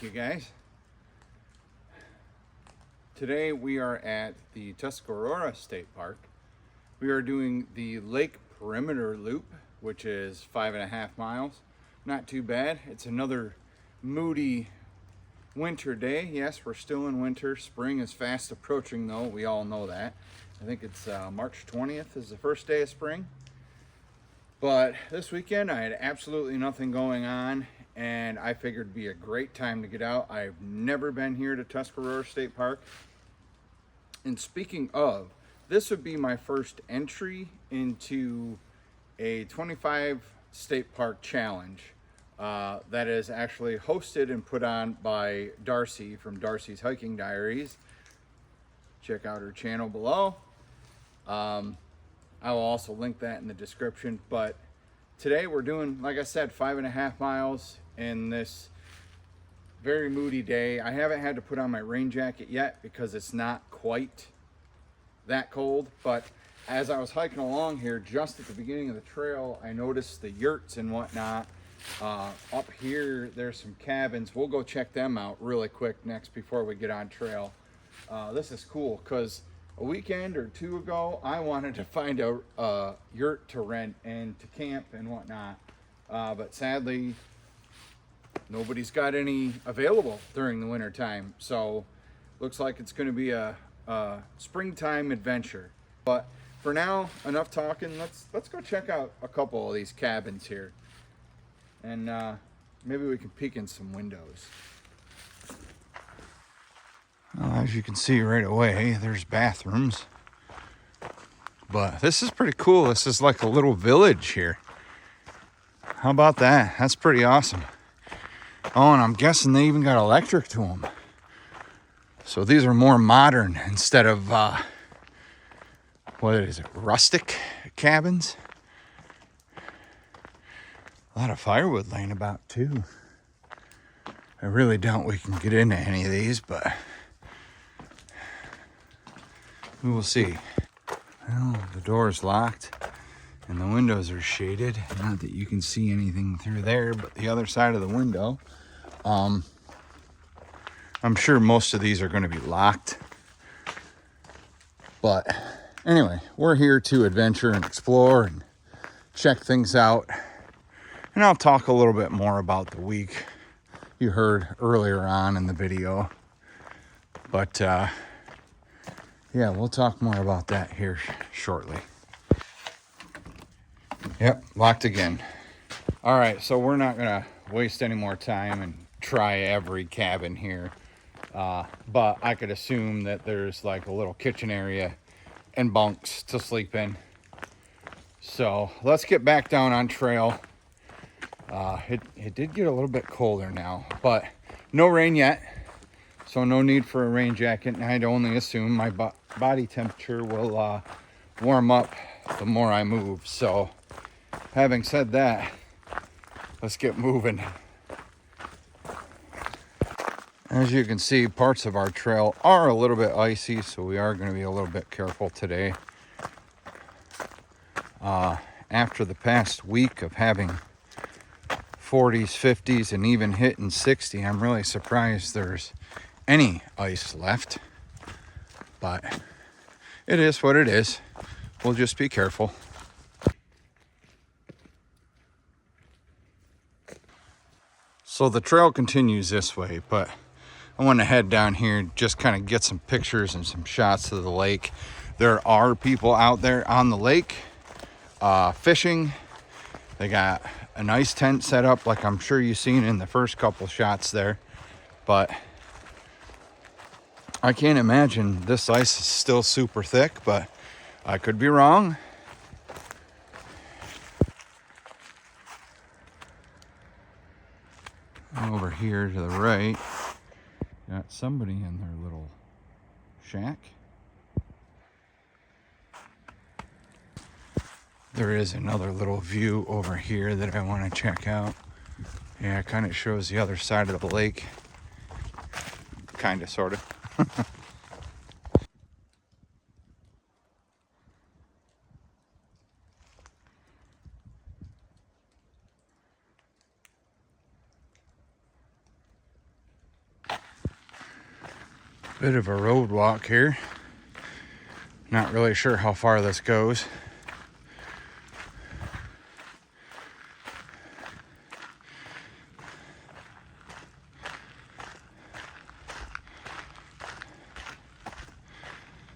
you guys. Today we are at the Tuscarora State Park. We are doing the Lake Perimeter Loop, which is 5.5 miles. Not too bad. It's another moody winter day. Yes, we're still in winter. Spring is fast approaching though. We all know that. I think it's March 20th is the first day of spring. But this weekend I had absolutely nothing going on, and I figured it'd be a great time to get out. I've never been here to Tuscarora State Park. And speaking of, this would be my first entry into a 25 state park challenge that is actually hosted and put on by Darcy from Darcy's Hiking Diaries. Check out her channel below. I will also link that in the description. But today we're doing, like I said, 5.5 miles in this very moody day. I haven't had to put on my rain jacket yet because it's not quite that cold. But as I was hiking along here, just at the beginning of the trail, I noticed the yurts and whatnot. Up here, there's some cabins. We'll go check them out really quick next before we get on trail. This is cool because a weekend or two ago, I wanted to find a yurt to rent and to camp and whatnot. But sadly, nobody's got any available during the winter time. So looks like it's going to be a springtime adventure. But for now, enough talking. Let's go check out a couple of these cabins here. And maybe we can peek in some windows. Well, as you can see right away, there's bathrooms. But this is pretty cool. This is like a little village here. How about that? That's pretty awesome. Oh, and I'm guessing they even got electric to them. So these are more modern instead of, what is it, rustic cabins? A lot of firewood laying about too. I really doubt we can get into any of these, but we will see. Well, the door is locked and the windows are shaded. Not that you can see anything through there, but the other side of the window, I'm sure most of these are going to be locked. But anyway, we're here to adventure and explore and check things out. And I'll talk a little bit more about the week you heard earlier on in the video. But yeah, we'll talk more about that here shortly. Yep, locked again. All right, so we're not gonna waste any more time and try every cabin here. But I could assume that there's like a little kitchen area and bunks to sleep in. So let's get back down on trail. It did get a little bit colder now, but no rain yet. So no need for a rain jacket. And I'd only assume my body temperature will warm up the more I move. So having said that, let's get moving. As you can see, parts of our trail are a little bit icy, so we are going to be a little bit careful today. After the past week of having 40s, 50s, and even hitting 60, I'm really surprised there's any ice left. But it is what it is. We'll just be careful. So the trail continues this way, but I want to head down here and just kind of get some pictures and some shots of the lake. There are people out there on the lake fishing. They got a nice tent set up like I'm sure you've seen in the first couple shots there. But I can't imagine this ice is still super thick, but I could be wrong. Over here to the right, got somebody in their little shack. There is another little view over here that I want to check out. Yeah, it kind of shows the other side of the lake. Kind of, sort of. Bit of a road walk here. Not really sure how far this goes.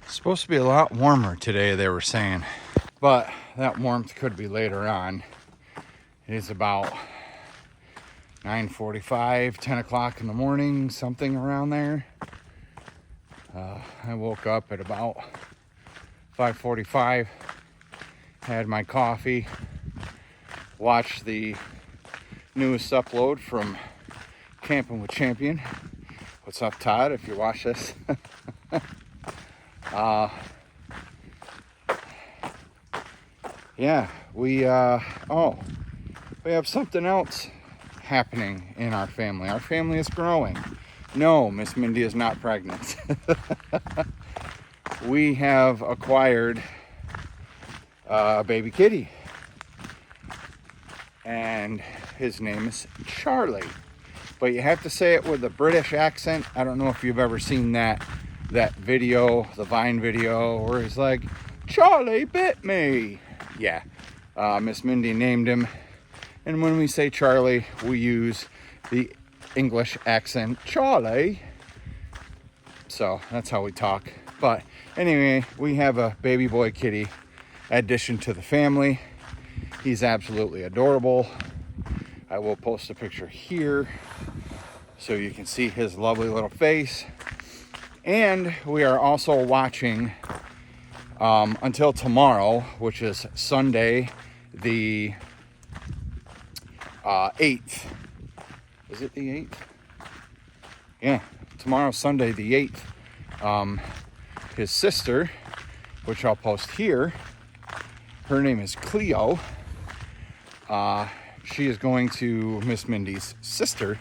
It's supposed to be a lot warmer today, they were saying, but that warmth could be later on. It is about 9:45, 10 o'clock in the morning, something around there. I woke up at about 5:45, had my coffee, watched the newest upload from Camping with Champion. What's up, Todd, if you watch this? Yeah, we have something else happening in our family. Our family is growing. No, Miss Mindy is not pregnant. We have acquired a baby kitty, and his name is Charlie. But you have to say it with a British accent. I don't know if you've ever seen that video, the Vine video, where he's like, "Charlie bit me." Yeah, Miss Mindy named him, and when we say Charlie, we use the English accent, Charlie. So that's how we talk. But anyway, we have a baby boy kitty addition to the family. He's absolutely adorable. I will post a picture here so you can see his lovely little face. And we are also watching until tomorrow, which is Sunday the 8th. Is it the 8th? Yeah, tomorrow's Sunday the 8th. His sister, which I'll post here, her name is Cleo. She is going to Miss Mindy's sister.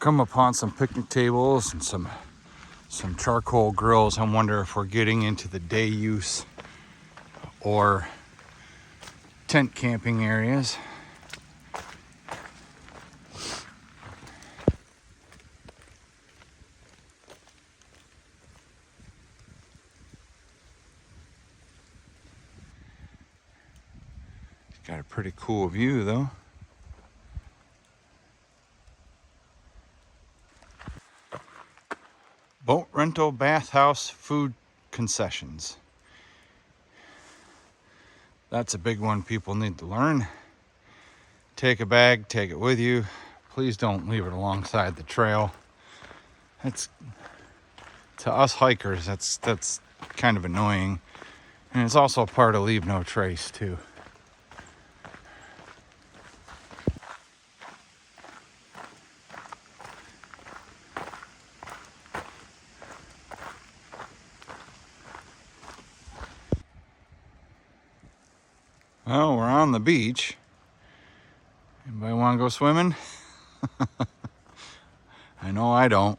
Come upon some picnic tables and some charcoal grills. I wonder if we're getting into the day use or tent camping areas. Got a pretty cool view though. Boat rental, bathhouse, food concessions. That's a big one people need to learn. Take a bag, take it with you. Please don't leave it alongside the trail. That's, to us hikers, that's kind of annoying. And it's also part of leave no trace too. Well, we're on the beach. Anybody want to go swimming? I know I don't.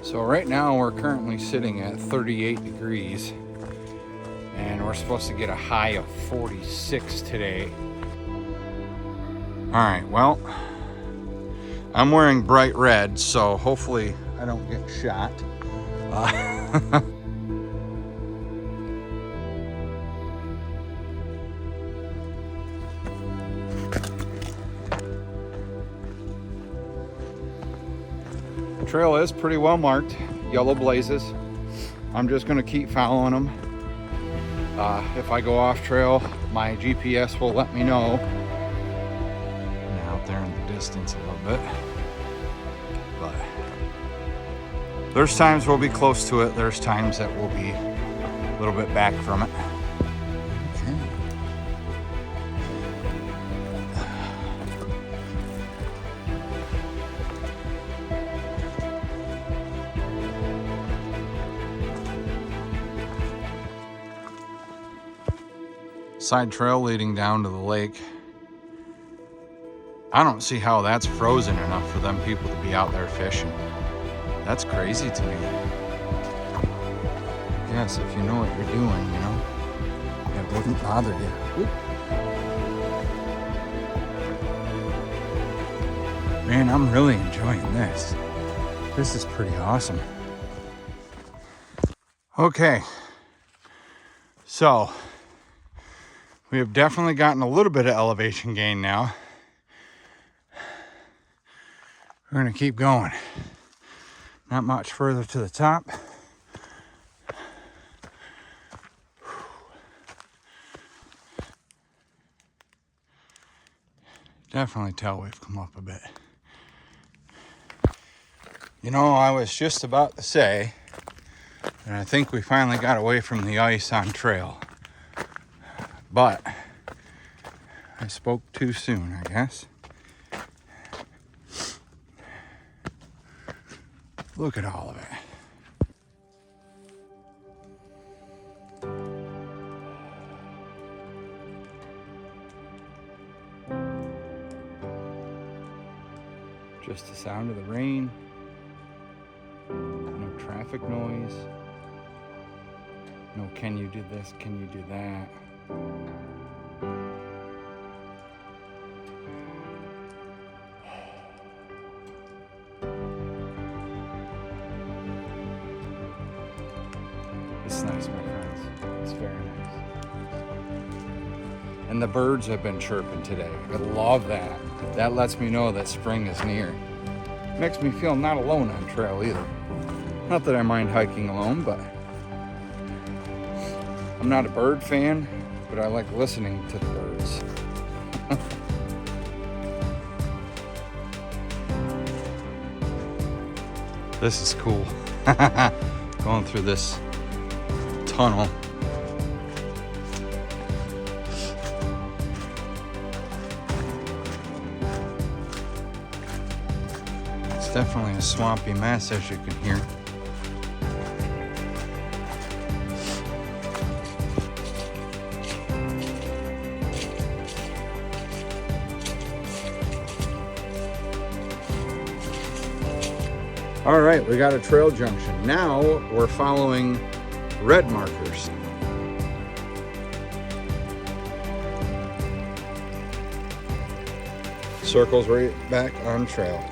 So right now we're currently sitting at 38 degrees and we're supposed to get a high of 46 today. All right, well, I'm wearing bright red, so hopefully I don't get shot. Trail is pretty well marked, yellow blazes. I'm just gonna keep following them. If I go off trail, my GPS will let me know. And out there in the distance a little bit. But there's times we'll be close to it. There's times that we'll be a little bit back from it. Okay. side trail leading down to the lake. I don't see how that's frozen enough for them people to be out there fishing. That's crazy to me. Yes, if you know what you're doing, you know, it wouldn't bother you. Oop. Man, I'm really enjoying this. This is pretty awesome. Okay, so we have definitely gotten a little bit of elevation gain now. We're gonna keep going. Not much further to the top. Definitely tell we've come up a bit. You know, I was just about to say that I think we finally got away from the ice on trail. But I spoke too soon, I guess. Look at all of it. Just the sound of the rain. No traffic noise. No, can you do this? Can you do that? It's nice, my friends. It's very nice. And the birds have been chirping today. I love that. That lets me know that spring is near. Makes me feel not alone on trail either. Not that I mind hiking alone, but I'm not a bird fan, but I like listening to the birds. This is cool. Going through this tunnel. It's definitely a swampy mess, as you can hear. All right, we got a trail junction. Now we're following red markers. Circles right back on trail.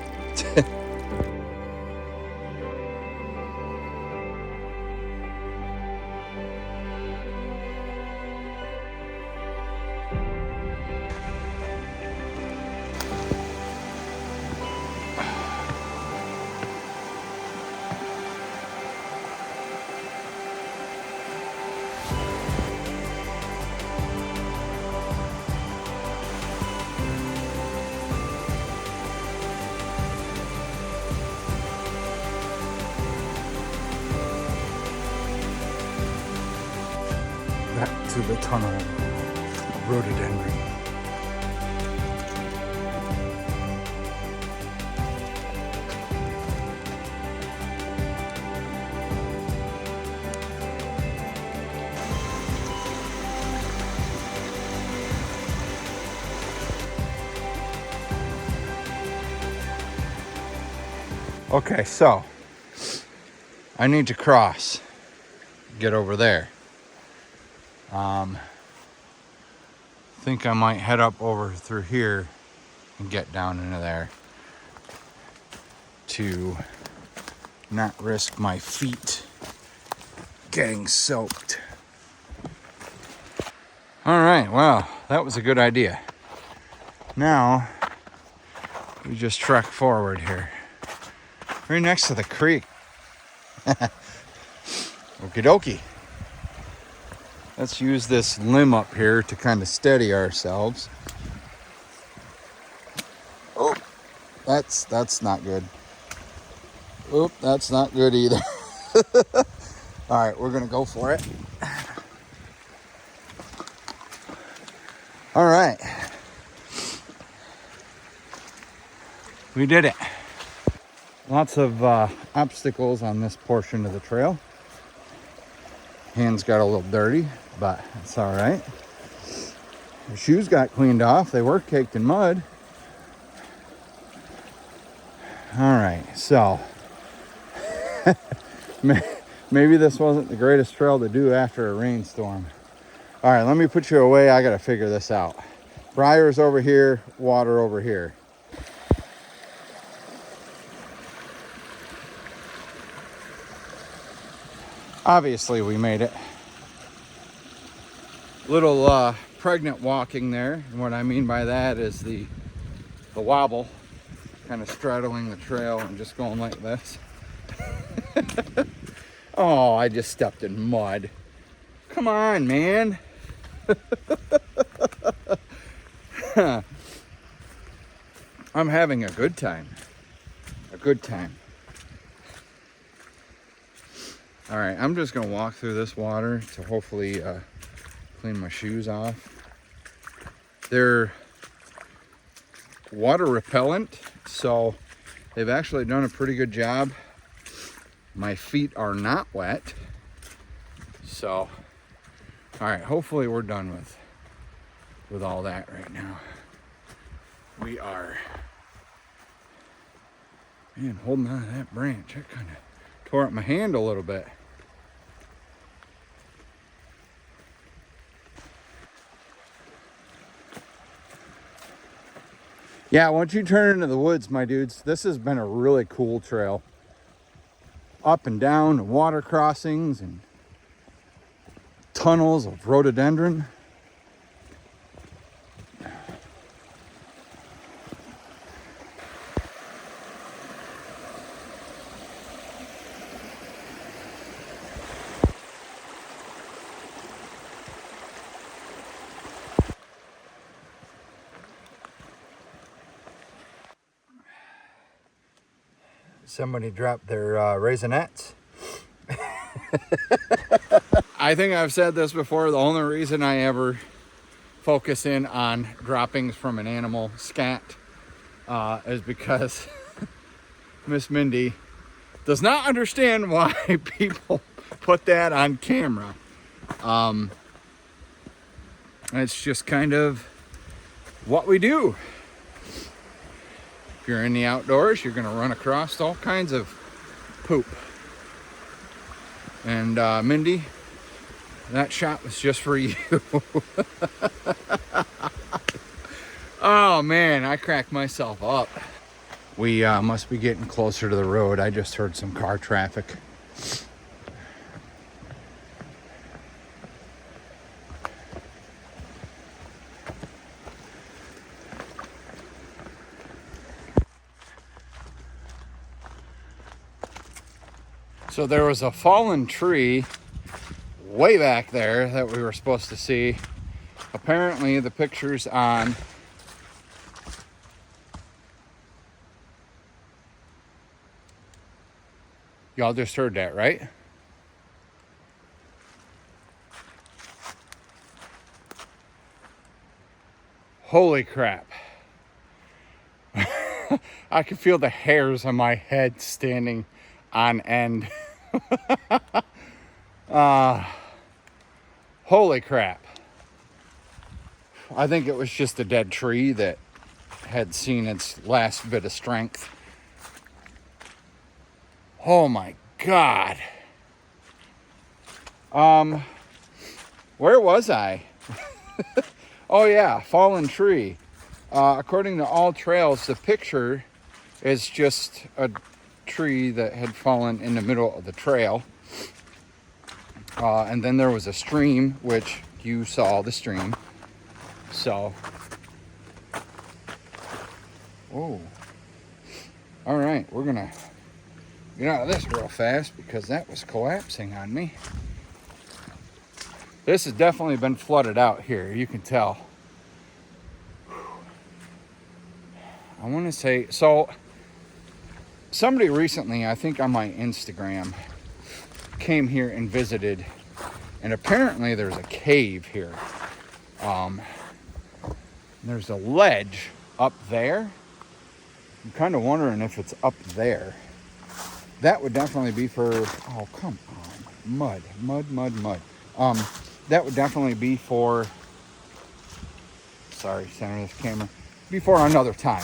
Back to the tunnel, rhododendron. Okay, so I need to cross, get over there. Think I might head up over through here and get down into there to not risk my feet getting soaked. All right, well, that was a good idea. Now we just trek forward here, right next to the creek. Okie dokie. Let's use this limb up here to kind of steady ourselves. Oh, that's not good. Oop, that's not good either. All right, we're gonna go for it. All right. We did it. Lots of obstacles on this portion of the trail. Hands got a little dirty, but it's all right. The shoes got cleaned off. They were caked in mud. All right, so maybe this wasn't the greatest trail to do after a rainstorm. All right, let me put you away. I got to figure this out. Briars over here, water over here. Obviously, we made it. Little pregnant walking there. And what I mean by that is the wobble, kind of straddling the trail and just going like this. Oh, I just stepped in mud. Come on, man. I'm having a good time. A good time. All right, I'm just gonna walk through this water to hopefully clean my shoes off. They're water repellent, so they've actually done a pretty good job. My feet are not wet. So, all right, hopefully we're done with all that right now. We are, man, holding on to that branch. That kind of tore up my hand a little bit. Yeah, once you turn into the woods, my dudes, this has been a really cool trail. Up and down, water crossings and tunnels of rhododendron. Somebody dropped their raisinets. I think I've said this before. The only reason I ever focus in on droppings from an animal scat is because Miss Mindy does not understand why people put that on camera. It's just kind of what we do. If you're in the outdoors, you're gonna run across all kinds of poop. And Mindy, that shot was just for you. Oh man, I cracked myself up. We must be getting closer to the road. I just heard some car traffic. So there was a fallen tree way back there that we were supposed to see. Apparently the pictures on y'all just heard that, right? Holy crap. I can feel the hairs on my head standing on end. Holy crap. I think it was just a dead tree that had seen its last bit of strength. Oh my God. Where was I? Oh yeah, fallen tree. According to All Trails, the picture is just a tree that had fallen in the middle of the trail. And then there was a stream, which you saw the stream. So, whoa. All right, we're gonna get out of this real fast because that was collapsing on me. This has definitely been flooded out here, you can tell. I want to say, so somebody recently, I think on my Instagram, came here and visited, and apparently there's a cave here. There's a ledge up there. I'm kind of wondering if it's up there. That would definitely be for, oh, come on, mud. That would definitely be for sorry, center this camera, before another time.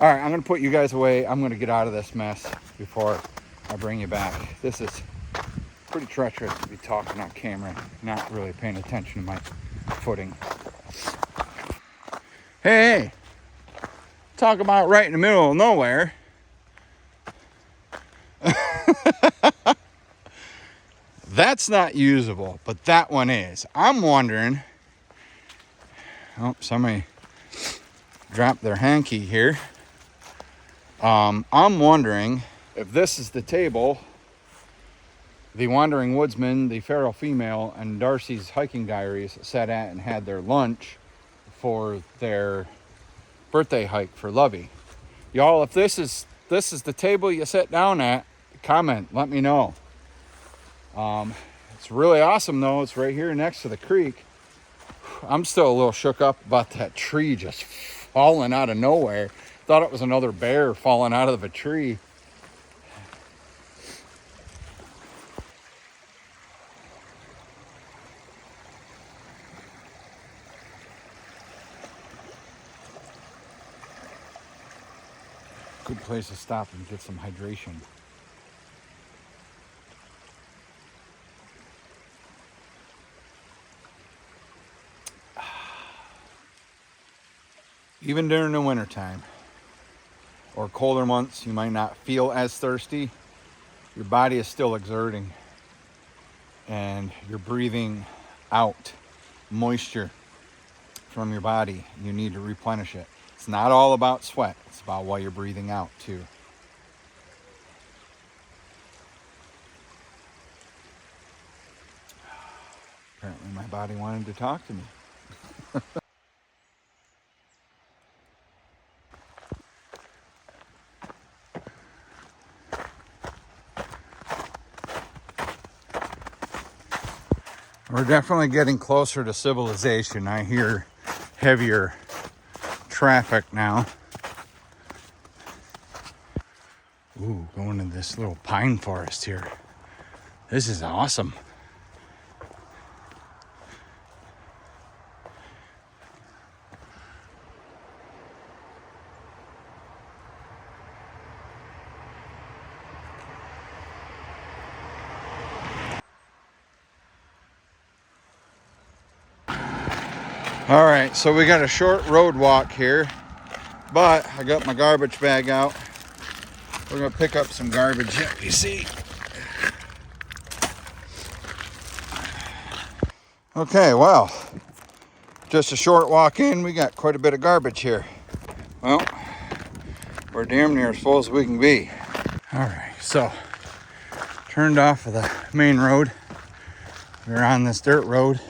All right, I'm gonna put you guys away. I'm gonna get out of this mess before I bring you back. This is pretty treacherous to be talking on camera, not really paying attention to my footing. Hey, talk about right in the middle of nowhere. That's not usable, but that one is. I'm wondering, oh, somebody dropped their hanky here. I'm wondering if this is the table the Wandering Woodsman, the Feral Female, and Darcy's Hiking Diaries sat at and had their lunch for their birthday hike for Lovey. Y'all, if this is the table you sit down at, comment, let me know. It's really awesome though. It's right here next to the creek. I'm still a little shook up about that tree just falling out of nowhere. Thought it was another bear falling out of a tree. Good place to stop and get some hydration. Even during the wintertime or colder months, you might not feel as thirsty. Your body is still exerting and you're breathing out moisture from your body. You need to replenish it. It's not all about sweat. It's about what you're breathing out too. Apparently my body wanted to talk to me. We're definitely getting closer to civilization. I hear heavier traffic now. Ooh, going to this little pine forest here. This is awesome. All right, so we got a short road walk here, but I got my garbage bag out. We're gonna pick up some garbage, you see. Okay, well, just a short walk in, we got quite a bit of garbage here. Well, we're damn near as full as we can be. All right, so turned off of the main road. We're on this dirt road.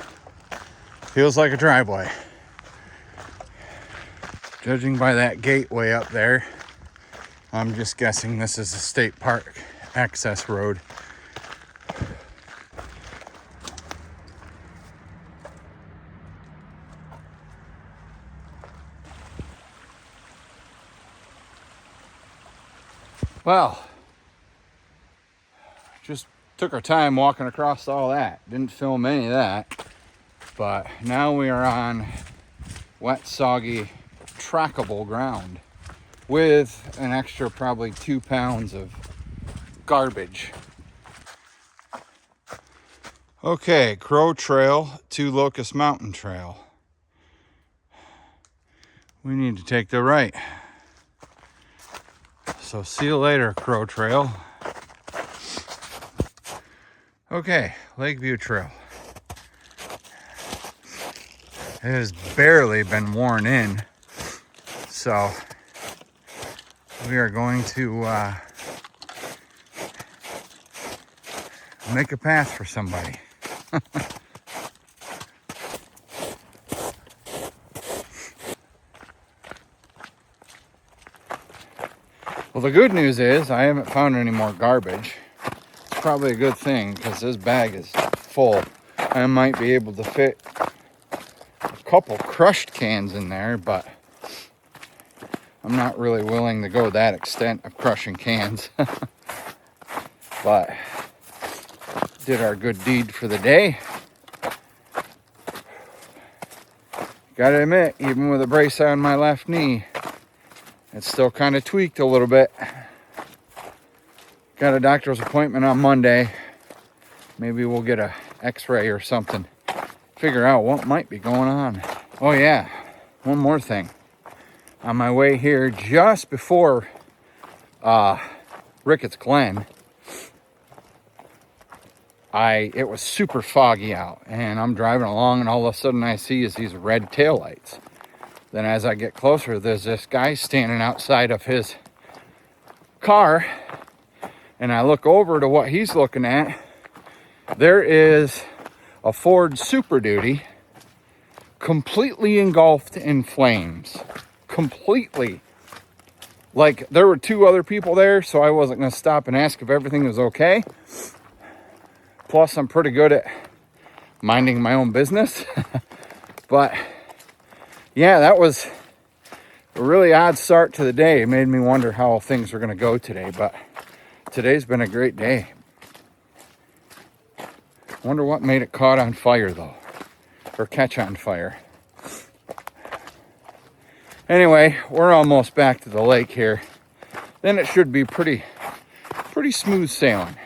Feels like a driveway. Judging by that gateway up there, I'm just guessing this is a state park access road. Well, just took our time walking across all that. Didn't film any of that. But now we are on wet, soggy, trackable ground with an extra probably 2 pounds of garbage. Okay, Crow Trail to Locust Mountain Trail. We need to take the right. So see you later, Crow Trail. Okay, Lakeview Trail. It has barely been worn in, so we are going to make a path for somebody. Well, the good news is I haven't found any more garbage. It's probably a good thing because this bag is full. I might be able to fit couple crushed cans in there, but I'm not really willing to go that extent of crushing cans. But did our good deed for the day. Gotta admit, even with a brace on my left knee, it's still kind of tweaked a little bit. Got a doctor's appointment on Monday. Maybe we'll get a x-ray or something. Figure out what might be going on. Oh yeah, one more thing. On my way here, just before Ricketts Glen, it was super foggy out, and I'm driving along, and all of a sudden I see is these red taillights. Then as I get closer, there's this guy standing outside of his car, and I look over to what he's looking at. There is a Ford Super Duty completely engulfed in flames. Completely. Like, there were two other people there, so I wasn't going to stop and ask if everything was okay. Plus, I'm pretty good at minding my own business. But, yeah, that was a really odd start to the day. It made me wonder how things were going to go today. But today's been a great day. Wonder what made it caught on fire, though. Or catch on fire. Anyway, we're almost back to the lake here. Then it should be pretty smooth sailing.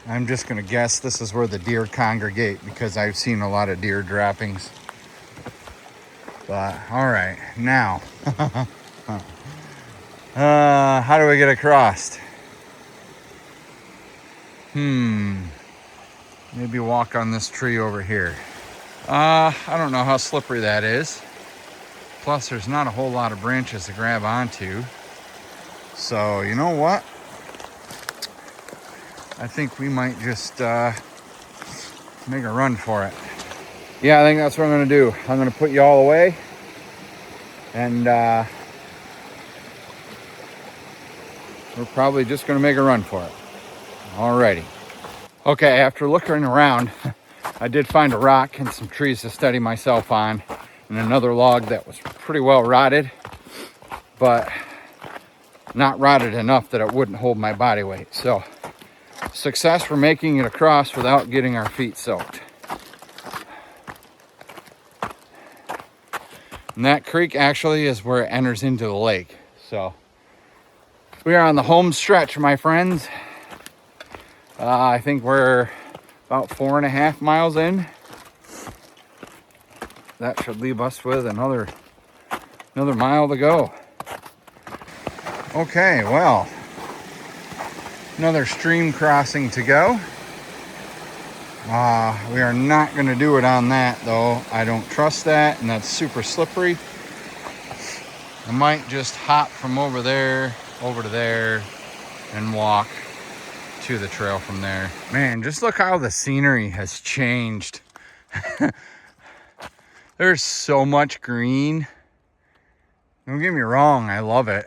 I'm just gonna guess this is where the deer congregate because I've seen a lot of deer droppings. But all right, now, how do we get across? Maybe walk on this tree over here. I don't know how slippery that is. Plus, there's not a whole lot of branches to grab onto. So, you know what? I think we might just make a run for it. Yeah, I think that's what I'm gonna do. I'm gonna put you all away, and we're probably just gonna make a run for it. Alrighty. Okay, after looking around, I did find a rock and some trees to steady myself on, and another log that was pretty well rotted, but not rotted enough that it wouldn't hold my body weight. So, success for making it across without getting our feet soaked. And that creek actually is where it enters into the lake. So we are on the home stretch, my friends. I think we're about 4.5 miles in. That should leave us with another mile to go. Okay, well, another stream crossing to go. We are not going to do it on that, though. I don't trust that, and that's super slippery. I might just hop from over there over to there and walk to the trail from there. Man, just look how the scenery has changed. There's so much green. Don't get me wrong, I love it.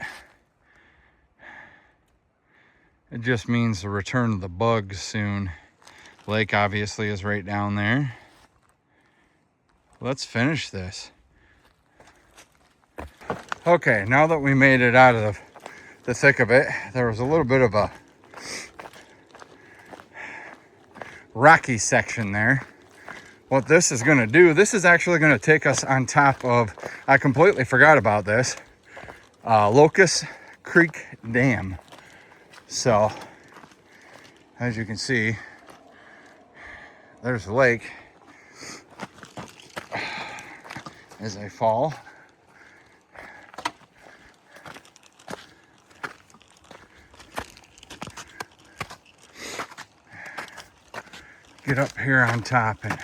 It just means the return of the bugs soon. Lake obviously is right down there. Let's finish this. Okay, now that we made it out of the thick of it, there was a little bit of a rocky section there. What this is gonna do, this is actually gonna take us on top of, I completely forgot about this, Locust Creek Dam. So, as you can see, there's the lake as I fall. Get up here on top and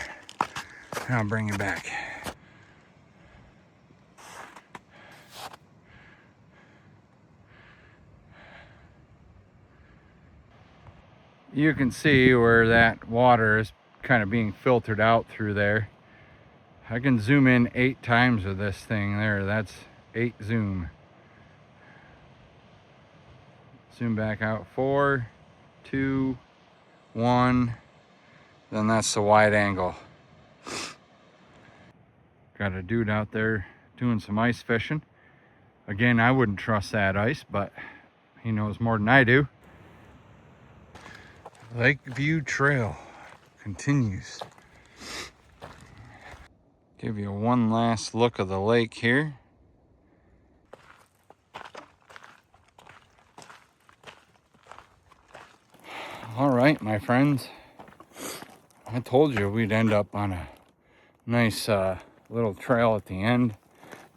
I'll bring you back. You can see where that water is kind of being filtered out through there. I can zoom in 8 times with this thing there. That's 8 zoom. Zoom back out. 4, 2, 1. Then that's the wide angle. Got a dude out there doing some ice fishing. Again, I wouldn't trust that ice, but he knows more than I do. Lakeview Trail continues. Give you one last look of the lake here. All right, my friends. I told you we'd end up on a nice little trail at the end,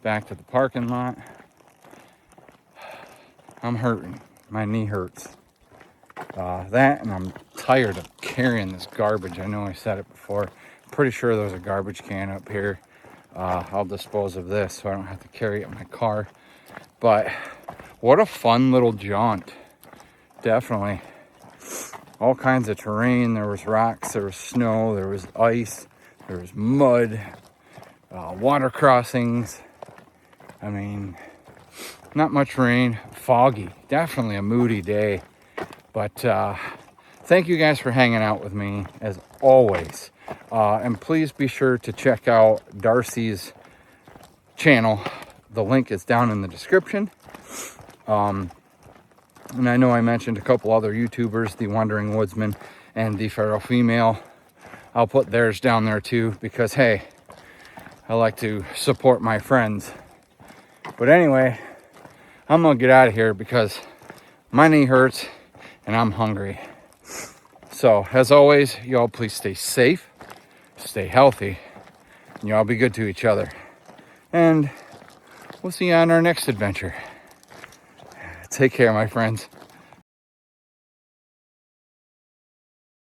back to the parking lot. I'm hurting. My knee hurts. That, and I'm tired of carrying this garbage. I know I said it before. Pretty sure there's a garbage can up here. I'll dispose of this so I don't have to carry it in my car. But what a fun little jaunt. Definitely. All kinds of terrain. There was rocks, there was snow, there was ice, there was mud, water crossings. I mean, not much rain. Foggy. Definitely a moody day. But thank you guys for hanging out with me as always. And please be sure to check out Darcy's channel. The link is down in the description. And I know I mentioned a couple other YouTubers, The Wandering Woodsman and The Feral Female. I'll put theirs down there too because, hey, I like to support my friends. But anyway, I'm going to get out of here because my knee hurts and I'm hungry. So, as always, y'all please stay safe, stay healthy, and y'all be good to each other. And we'll see you on our next adventure. Take care, my friends.